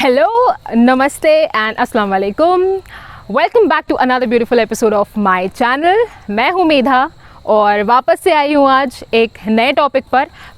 Hello, नमस्ते and अस्सलाम वालेकुम। Welcome back to another beautiful episode of my channel. मैं हूँ मेधा और वापस से आई हूँ आज एक नए टॉपिक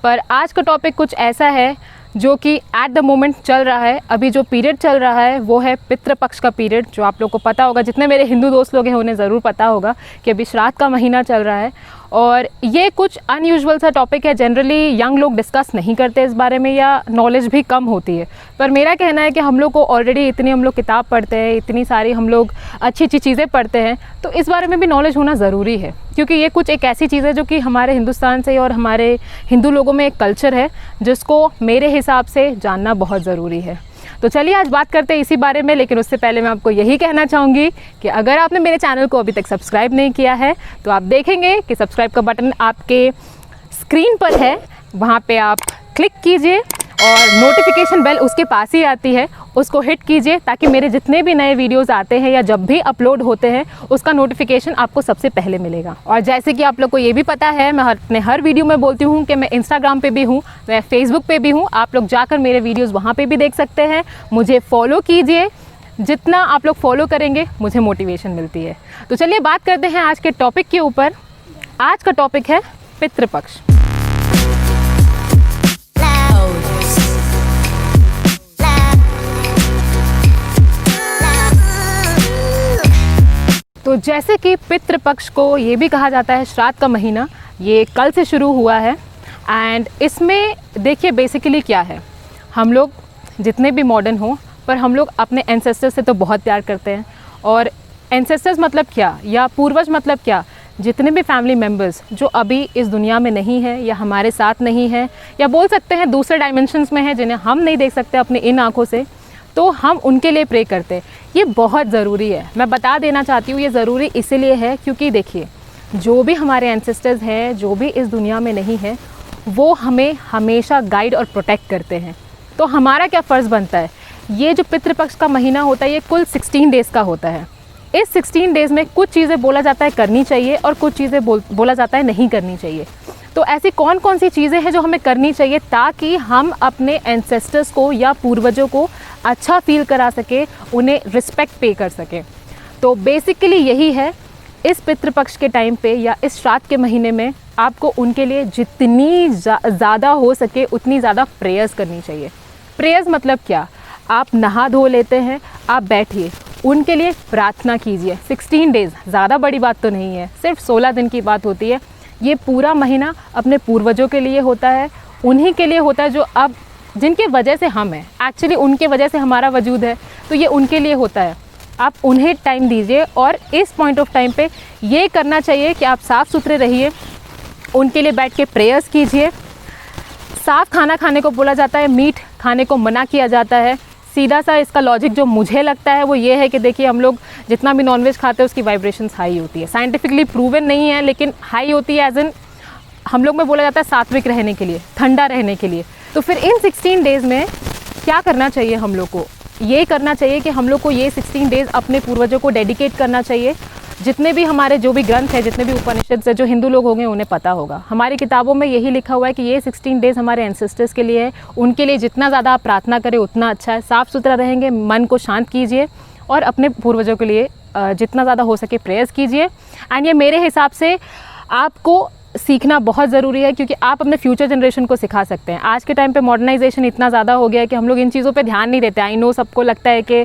पर आज का टॉपिक कुछ ऐसा है जो कि एट द मोमेंट चल रहा है। अभी जो पीरियड चल रहा है वो है पितृपक्ष का पीरियड, जो आप लोग को पता होगा। जितने मेरे हिंदू दोस्त लोग हैं उन्हें ज़रूर पता होगा कि अभी श्राद्ध का महीना चल रहा है और ये कुछ अनयूजुअल सा टॉपिक है। जनरली यंग लोग डिस्कस नहीं करते इस बारे में या नॉलेज भी कम होती है, पर मेरा कहना है कि हम लोग को ऑलरेडी इतनी हम लोग किताब पढ़ते हैं, इतनी सारी हम लोग अच्छी अच्छी चीज़ें पढ़ते हैं, तो इस बारे में भी नॉलेज होना ज़रूरी है। क्योंकि ये कुछ एक ऐसी चीज़ है जो कि हमारे हिंदुस्तान से और हमारे हिंदू लोगों में एक कल्चर है जिसको मेरे हिसाब से जानना बहुत ज़रूरी है। तो चलिए आज बात करते हैं इसी बारे में। लेकिन उससे पहले मैं आपको यही कहना चाहूँगी कि अगर आपने मेरे चैनल को अभी तक सब्सक्राइब नहीं किया है तो आप देखेंगे कि सब्सक्राइब का बटन आपके स्क्रीन पर है, वहाँ पे आप क्लिक कीजिए और नोटिफिकेशन बेल उसके पास ही आती है, उसको हिट कीजिए ताकि मेरे जितने भी नए वीडियोस आते हैं या जब भी अपलोड होते हैं उसका नोटिफिकेशन आपको सबसे पहले मिलेगा। और जैसे कि आप लोग को ये भी पता है, मैं अपने हर वीडियो में बोलती हूँ कि मैं इंस्टाग्राम पे भी हूँ, मैं फेसबुक पे भी हूँ। आप लोग जाकर मेरे वीडियोस वहाँ पे भी देख सकते हैं। मुझे फॉलो कीजिए, जितना आप लोग फॉलो करेंगे मुझे मोटिवेशन मिलती है। तो चलिए बात करते हैं आज के टॉपिक के ऊपर। आज का टॉपिक है पितृपक्ष। तो जैसे कि पितृपक्ष को ये भी कहा जाता है श्राद्ध का महीना, ये कल से शुरू हुआ है। एंड इसमें देखिए बेसिकली क्या है, हम लोग जितने भी मॉडर्न हो पर हम लोग अपने एंसेस्टर्स से तो बहुत प्यार करते हैं। और एंसेस्टर्स मतलब क्या या पूर्वज मतलब क्या, जितने भी फैमिली मेम्बर्स जो अभी इस दुनिया में नहीं है या हमारे साथ नहीं है या बोल सकते हैं दूसरे डायमेंशंस में है, जिन्हें हम नहीं देख सकते अपने इन आँखों से, तो हम उनके लिए प्रे करते हैं। ये बहुत ज़रूरी है। मैं बता देना चाहती हूँ ये ज़रूरी इसीलिए है क्योंकि देखिए जो भी हमारे एंसेस्टर्स हैं, जो भी इस दुनिया में नहीं है, वो हमें हमेशा गाइड और प्रोटेक्ट करते हैं। तो हमारा क्या फ़र्ज़ बनता है, ये जो पितृपक्ष का महीना होता है ये कुल 16 डेज़ का होता है। इस 16 डेज़ में कुछ चीज़ें बोला जाता है करनी चाहिए और कुछ चीज़ें बोला जाता है नहीं करनी चाहिए। तो ऐसी कौन कौन सी चीज़ें हैं जो हमें करनी चाहिए ताकि हम अपने एंसेस्टर्स को या पूर्वजों को अच्छा फील करा सके, उन्हें रिस्पेक्ट पे कर सके। तो बेसिकली यही है, इस पितृपक्ष के टाइम पे या इस श्राद्ध के महीने में आपको उनके लिए जितनी ज़्यादा हो सके उतनी ज़्यादा प्रेयर्स करनी चाहिए। प्रेयर्स मतलब क्या, आप नहा धो लेते हैं, आप बैठिए, उनके लिए प्रार्थना कीजिए। 16 डेज़ ज़्यादा बड़ी बात तो नहीं है, सिर्फ 16 दिन की बात होती है। ये पूरा महीना अपने पूर्वजों के लिए होता है, उन्हीं के लिए होता है जो अब जिनके वजह से हम हैं, एक्चुअली उनके वजह से हमारा वजूद है, तो ये उनके लिए होता है। आप उन्हें टाइम दीजिए और इस पॉइंट ऑफ टाइम पे ये करना चाहिए कि आप साफ़ सुथरे रहिए, उनके लिए बैठ के प्रेयर्स कीजिए। साफ़ खाना खाने को बोला जाता है, मीट खाने को मना किया जाता है। सीधा सा इसका लॉजिक जो मुझे लगता है वो ये है कि देखिए हम लोग जितना भी नॉनवेज खाते हैं उसकी वाइब्रेशंस हाई होती है। साइंटिफिकली प्रूवन नहीं है लेकिन हाई होती है, एज इन हम लोग में बोला जाता है सात्विक रहने के लिए, ठंडा रहने के लिए। तो फिर इन 16 डेज़ में क्या करना चाहिए हम लोग को, ये करना चाहिए कि हम लोग को ये 16 डेज़ अपने पूर्वजों को डेडिकेट करना चाहिए। जितने भी हमारे जो भी ग्रंथ है, जितने भी उपनिषद है, जो हिंदू लोग होंगे उन्हें पता होगा, हमारी किताबों में यही लिखा हुआ है कि ये 16 डेज़ हमारे एंसेस्टर्स के लिए है। उनके लिए जितना ज़्यादा आप प्रार्थना करें उतना अच्छा है। साफ़ सुथरा रहेंगे, मन को शांत कीजिए और अपने पूर्वजों के लिए जितना ज़्यादा हो सके प्रेयर्स कीजिए। एंड ये मेरे हिसाब से आपको सीखना बहुत ज़रूरी है क्योंकि आप अपने फ्यूचर जनरेशन को सिखा सकते हैं। आज के टाइम पे मॉडर्नाइजेशन इतना ज़्यादा हो गया है कि हम लोग इन चीज़ों पे ध्यान नहीं देते। आई नो सबको लगता है कि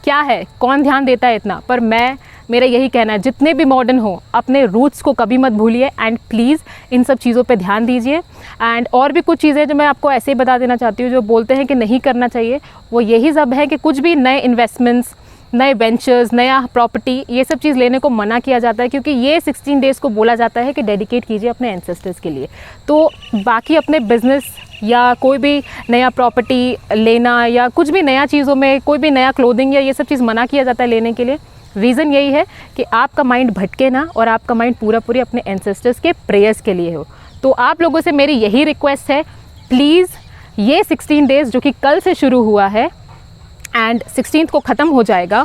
क्या है, कौन ध्यान देता है इतना, पर मेरा यही कहना है जितने भी मॉडर्न हो अपने रूट्स को कभी मत भूलिए एंड प्लीज़ इन सब चीज़ों पे ध्यान दीजिए। एंड और भी कुछ चीज़ें जो मैं आपको ऐसे ही बता देना चाहती हूँ जो बोलते हैं कि नहीं करना चाहिए, वो यही सब है कि कुछ भी नए इन्वेस्टमेंट्स, नए वेंचर्स, नया प्रॉपर्टी, ये सब चीज़ लेने को मना किया जाता है क्योंकि ये 16 डेज़ को बोला जाता है कि डेडिकेट कीजिए अपने एंसेस्टर्स के लिए। तो बाकी अपने बिजनेस या कोई भी नया प्रॉपर्टी लेना या कुछ भी नया चीज़ों में कोई भी नया क्लोथिंग या ये सब चीज़ मना किया जाता है लेने के लिए। रीज़न यही है कि आपका माइंड भटके ना और आपका माइंड पूरी अपने एंसेस्टर्स के प्रेयर्स के लिए हो। तो आप लोगों से मेरी यही रिक्वेस्ट है, प्लीज़ ये 16 डेज़ जो कि कल से शुरू हुआ है एंड 16th को ख़त्म हो जाएगा,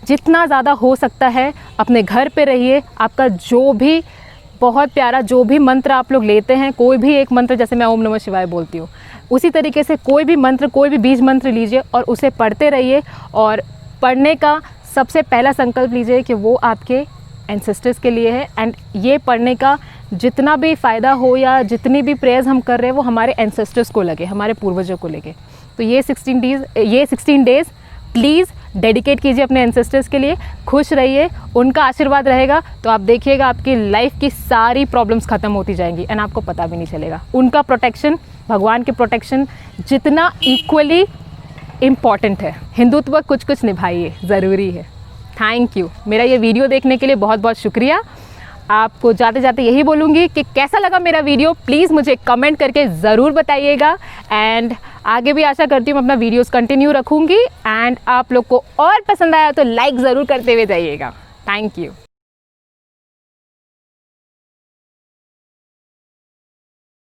जितना ज़्यादा हो सकता है अपने घर पे रहिए। आपका जो भी बहुत प्यारा जो भी मंत्र आप लोग लेते हैं, कोई भी एक मंत्र, जैसे मैं ओम नमः शिवाय बोलती हूँ, उसी तरीके से कोई भी मंत्र, कोई भी बीज मंत्र लीजिए और उसे पढ़ते रहिए। और पढ़ने का सबसे पहला संकल्प लीजिए कि वो आपके एंसेस्टर्स के लिए है, एंड ये पढ़ने का जितना भी फ़ायदा हो या जितनी भी प्रेयर्स हम कर रहे हैं वो हमारे एंसेस्टर्स को लगे, हमारे पूर्वजों को लगे। तो ये 16 डेज़ प्लीज़ डेडिकेट कीजिए अपने एंसेस्टर्स के लिए। खुश रहिए, उनका आशीर्वाद रहेगा तो आप देखिएगा आपकी लाइफ की सारी प्रॉब्लम्स ख़त्म होती जाएंगी एंड आपको पता भी नहीं चलेगा। उनका प्रोटेक्शन, भगवान के प्रोटेक्शन जितना इक्वली इम्पॉर्टेंट है। हिंदुत्व कुछ कुछ निभाइए, ज़रूरी है। Thank you. मेरा ये वीडियो देखने के लिए बहुत बहुत शुक्रिया। आपको जाते जाते यही बोलूँगी कि कैसा लगा मेरा वीडियो प्लीज़ मुझे कमेंट करके ज़रूर बताइएगा। एंड आगे भी आशा करती हूँ मैं अपना वीडियोस कंटिन्यू रखूँगी। एंड आप लोग को और पसंद आया तो लाइक ज़रूर करते हुए जाइएगा। Thank you.